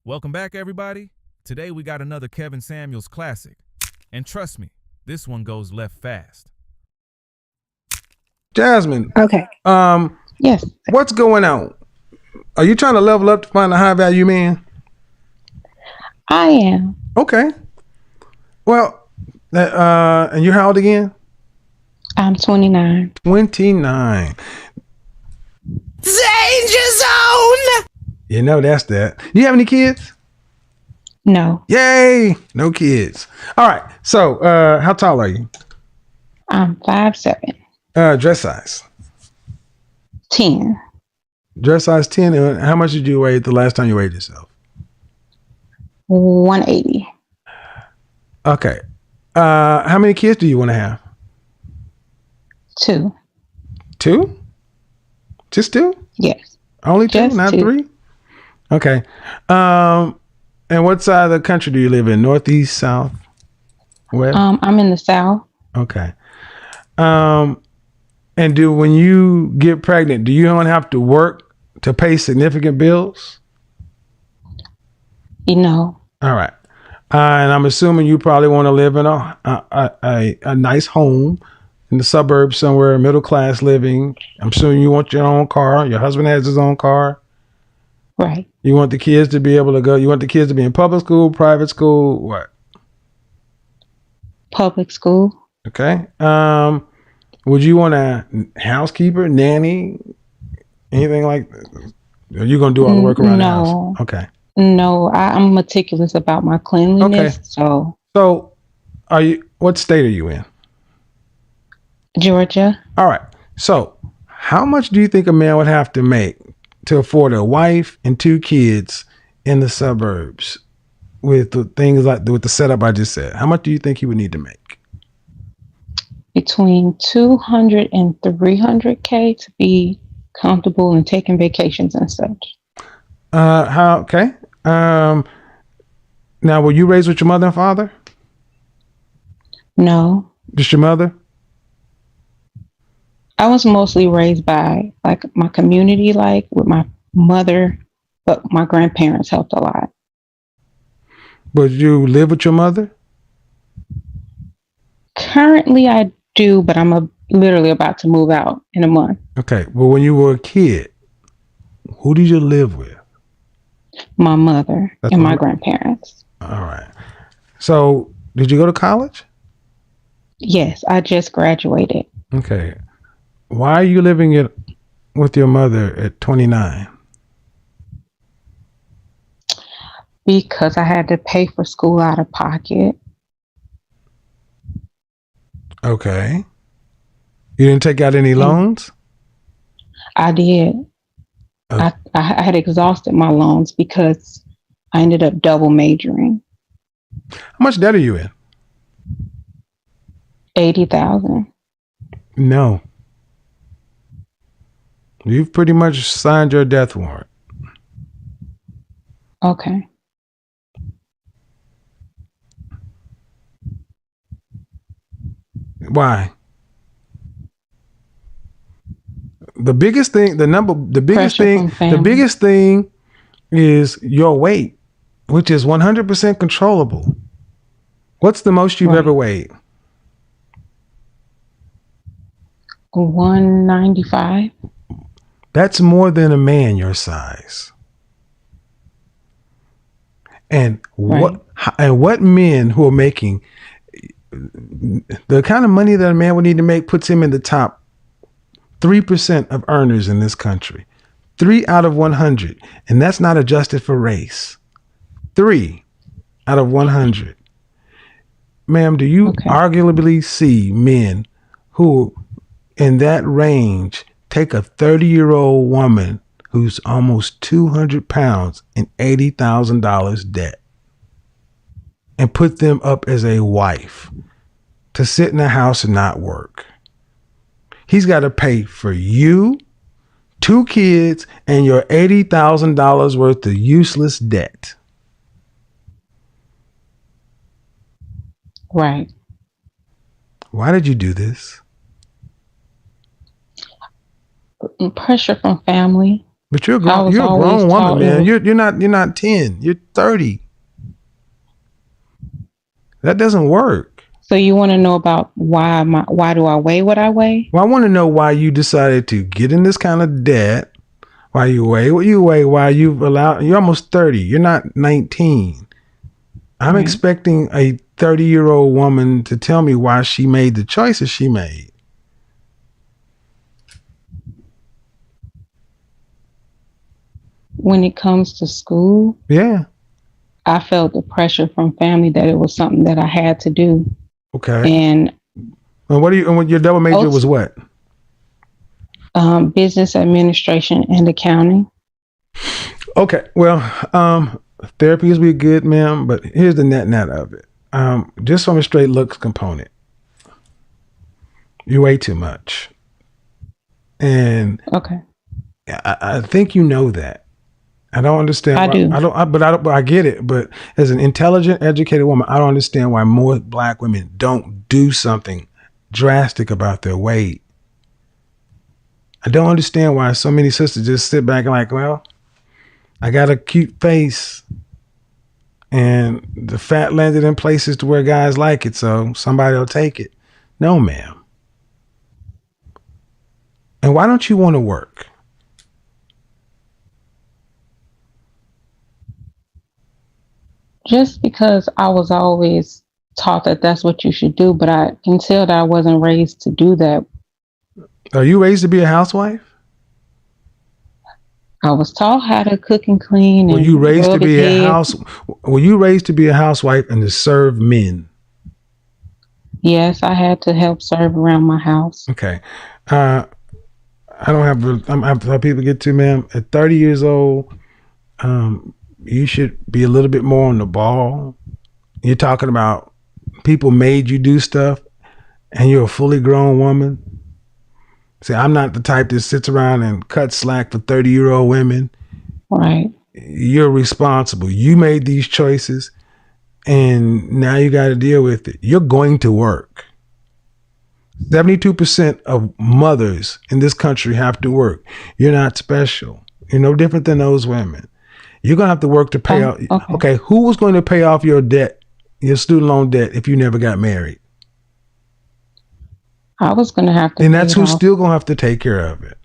Welcome back, everybody. Today we got another Kevin Samuels classic. And trust me, this one goes left fast. Jasmine, Okay. Yes. what's going on? Are you trying to level up to find a high value man? I am. Okay. Well, and you're how old again? I'm 29. 29. Danger zone! You know that's that. You have any kids? No, Yay! No kids. All right. So, how tall are you? I'm 5'7", Dress size. 10, Dress size 10. And how much did you weigh the last time you weighed yourself? 180. Okay. How many kids do you want to have? 2. 2? Just 2? Yes. Only 2, Just not 2. 3? Okay. And what side of the country do you live in? Northeast, south, west? I'm in the South. Okay. And when you get pregnant, do you don't have to work to pay significant bills? You know. All right. And I'm assuming you probably want to live in a nice home in the suburbs somewhere, middle class living. I'm assuming you want your own car. Your husband has his own car. Right. You want the kids to be able to go. You want the kids to be in public school, private school, what? Public school. Okay. Would you want a housekeeper, nanny, anything like that? Are you going to do all the work around the No. house? Okay. No, I'm meticulous about my cleanliness. Okay. So, what state are you in? Georgia. All right. So, how much do you think a man would have to make to afford a wife and 2 kids in the suburbs with the things with the setup I just said? How much do you think he would need to make? Between 200 and 300K to be comfortable and taking vacations and such. Okay. Now, were you raised with your mother and father? No, Just your mother? I was mostly raised by like my community, like with my mother, but my grandparents helped a lot. But you live with your mother? Currently, I do, but I'm literally about to move out in a month. Okay. Well, when you were a kid, who did you live with? My mother That's and my my grandparents. All right. So, did you go to college? Yes, I just graduated Okay. Why are you living it with your mother at 29? because I had to pay for school out of pocket. Okay. You didn't take out any And loans? I did. Oh, I had exhausted my loans because I ended up double majoring. how much debt are you in? 80,000. No. You've pretty much signed your death warrant. Okay. Why? The biggest thing, Pressure from the family. biggest thing is your weight, which is 100% controllable. What's the most you've Right. ever weighed? 195. That's more than a man your size. And Right. what men who are making the kind of money that a man would need to make puts him in the top 3% of earners in this country. 3 out of 100. And that's not adjusted for race. 3 out of 100. Ma'am, do you Okay. arguably see men who in that range take a 30-year-old woman who's almost 200 pounds and $80,000 debt and put them up as a wife to sit in the house and not work? He's got to pay for you, 2 kids, and your $80,000 worth of useless debt. Right. Why did you do this? Pressure from family. But you're a I grown was you're a always grown woman, taught it man. was. You're not 10. You're 30. That doesn't work. So you want to know about why do I weigh what I weigh? Well, I want to know why you decided to get in this kind of debt. Why you weigh what you weigh? Why you're almost 30. You're not 19. I'm Right. expecting a 30-year-old woman to tell me why she made the choices she made. When it comes to school, Yeah. I felt the pressure from family that it was something that I had to do. Okay. And And what your double major was what? business administration and accounting. Okay. Well, therapy is be good, ma'am, but here's the net of it. Just from a straight looks component, you weigh too much. And Okay. I think you know that. I don't understand I why. do. But I get it. But as an intelligent, educated woman, I don't understand why more black women don't do something drastic about their weight. I don't understand why so many sisters just sit back and like, well, I got a cute face and the fat landed in places to where guys like it, so somebody will take it. No, ma'am. And why don't you want to work? Just because I was always taught that that's what you should do, but I can tell that I wasn't raised to do that. Are you raised to be a housewife? I was taught how to cook and clean Were and you raised to rub his be a head. house? Were you raised to be a housewife and to serve men? Yes, I had to help serve around my house. Okay. I don't have. I have to tell people get to, ma'am. At 30 years old, you should be a little bit more on the ball. You're talking about people made you do stuff, and you're a fully grown woman. See, I'm not the type that sits around and cuts slack for 30-year-old women. Right. You're responsible. You made these choices, and now you got to deal with it. You're going to work. 72% of mothers in this country have to work. You're not special. You're no different than those women. You're going to have to work to pay off. Okay, who was going to pay off your debt, your student loan debt, if you never got married? I was going to have to. And that's who's still going to have to take care of it.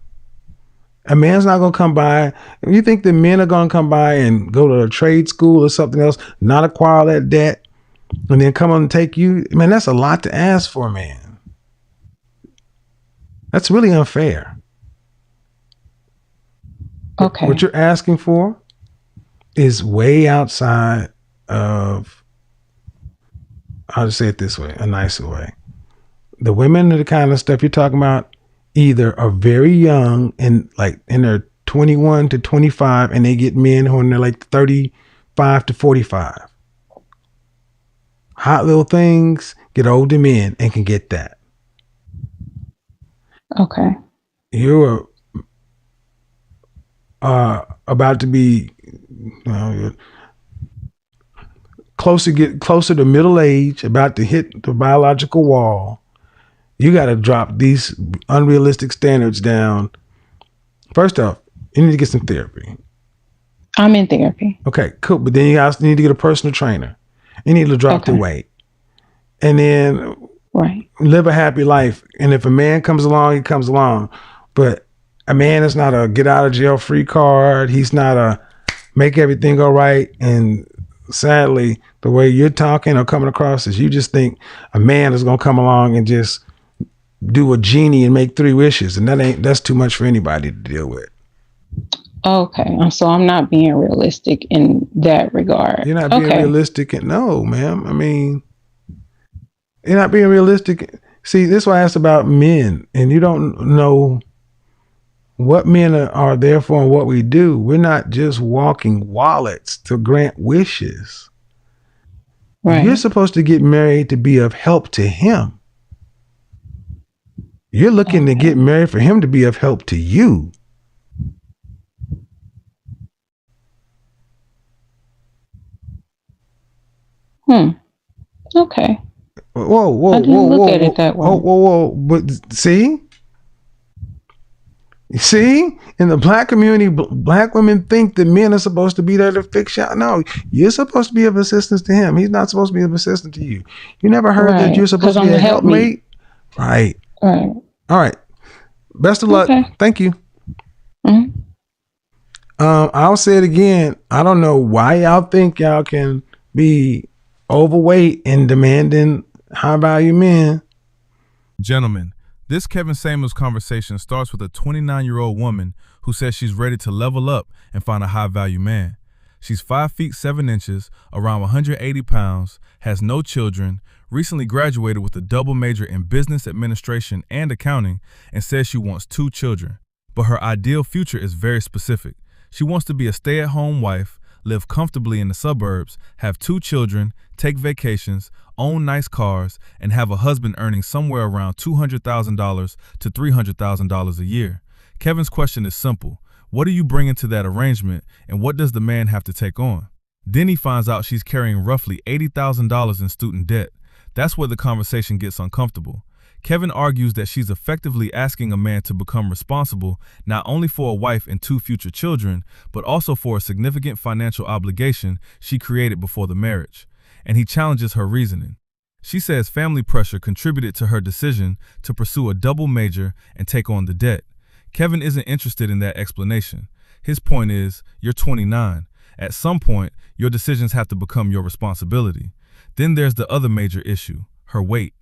A man's not going to come by. If you think the men are going to come by and go to a trade school or something else, not acquire that debt, and then come on and take you, man, that's a lot to ask for, man. That's really unfair. Okay. What you're asking for is way outside of, I'll just say it this way, a nicer way. The women are the kind of stuff you're talking about either are very young and like in their 21 to 25 and they get men who are in their like 35 to 45. Hot little things get older men and can get that. Okay. You're about to be get closer to middle age, about to hit the biological wall. You got to drop these unrealistic standards down. First off, you need to get some therapy. I'm in therapy. Okay, cool. But then you also need to get a personal trainer. You need to drop the weight. And then live a happy life. And if a man comes along, he comes along. But a man is not a get out of jail free card. He's not a make everything go right. And sadly, the way you're talking or coming across is you just think a man is going to come along and just do a genie and make 3 wishes. And that's too much for anybody to deal with. Okay. So I'm not being realistic in that regard. You're not being realistic. No, ma'am. I mean, you're not being realistic. See, this is why I asked about men, and you don't know what men are there for and what we do. We're not just walking wallets to grant wishes. Right. You're supposed to get married to be of help to him. You're looking to get married for him to be of help to you. Okay. Whoa. I didn't look at it that way. Whoa. But see, You see, in the black community, black women think that men are supposed to be there to fix y'all. No, you're supposed to be of assistance to him. He's not supposed to be of assistance to you. You never heard that Right. you're supposed 'Cause to I'm be a the helpmate. helpmate? Right. Right. All right. Best of luck. Okay. Thank you. Mhm. I'll say it again. I don't know why y'all think y'all can be overweight and demanding high value men. Gentlemen, this Kevin Samuels conversation starts with a 29-year-old woman who says she's ready to level up and find a high-value man. She's 5 feet 7 inches, around 180 pounds, has no children, recently graduated with a double major in business administration and accounting, and says she wants 2 children. But her ideal future is very specific. She wants to be a stay-at-home wife, live comfortably in the suburbs, have 2 children, take vacations, own nice cars, and have a husband earning somewhere around $200,000 to $300,000 a year. Kevin's question is simple. What do you bring into that arrangement, and what does the man have to take on? Then he finds out she's carrying roughly $80,000 in student debt. That's where the conversation gets uncomfortable. Kevin argues that she's effectively asking a man to become responsible not only for a wife and 2 future children, but also for a significant financial obligation she created before the marriage. And he challenges her reasoning. She says family pressure contributed to her decision to pursue a double major and take on the debt. Kevin isn't interested in that explanation. His point is, you're 29. At some point, your decisions have to become your responsibility. Then there's the other major issue, her weight.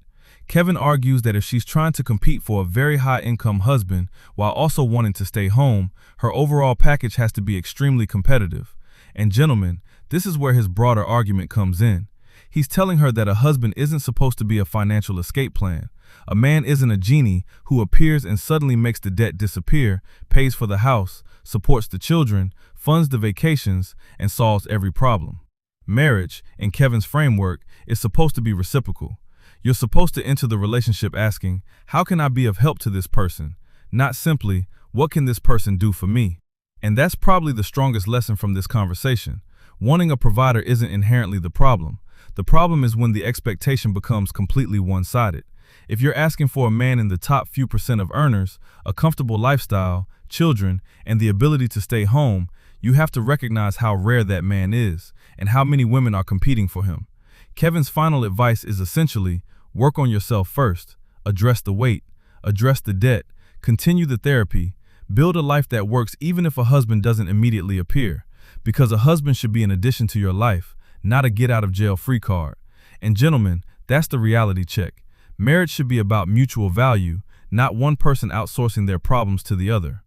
Kevin argues that if she's trying to compete for a very high-income husband while also wanting to stay home, her overall package has to be extremely competitive. And gentlemen, this is where his broader argument comes in. He's telling her that a husband isn't supposed to be a financial escape plan. A man isn't a genie who appears and suddenly makes the debt disappear, pays for the house, supports the children, funds the vacations, and solves every problem. Marriage, in Kevin's framework, is supposed to be reciprocal. You're supposed to enter the relationship asking, how can I be of help to this person? Not simply, what can this person do for me? And that's probably the strongest lesson from this conversation. Wanting a provider isn't inherently the problem. The problem is when the expectation becomes completely one-sided. If you're asking for a man in the top few percent of earners, a comfortable lifestyle, children, and the ability to stay home, you have to recognize how rare that man is and how many women are competing for him. Kevin's final advice is essentially, work on yourself first, address the weight, address the debt, continue the therapy, build a life that works even if a husband doesn't immediately appear, because a husband should be an addition to your life, not a get-out-of-jail-free card. And gentlemen, that's the reality check. Marriage should be about mutual value, not one person outsourcing their problems to the other.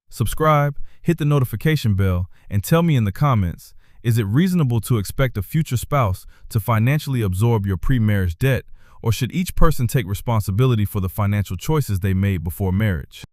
Subscribe, hit the notification bell, and tell me in the comments, is it reasonable to expect a future spouse to financially absorb your pre-marriage debt, or should each person take responsibility for the financial choices they made before marriage?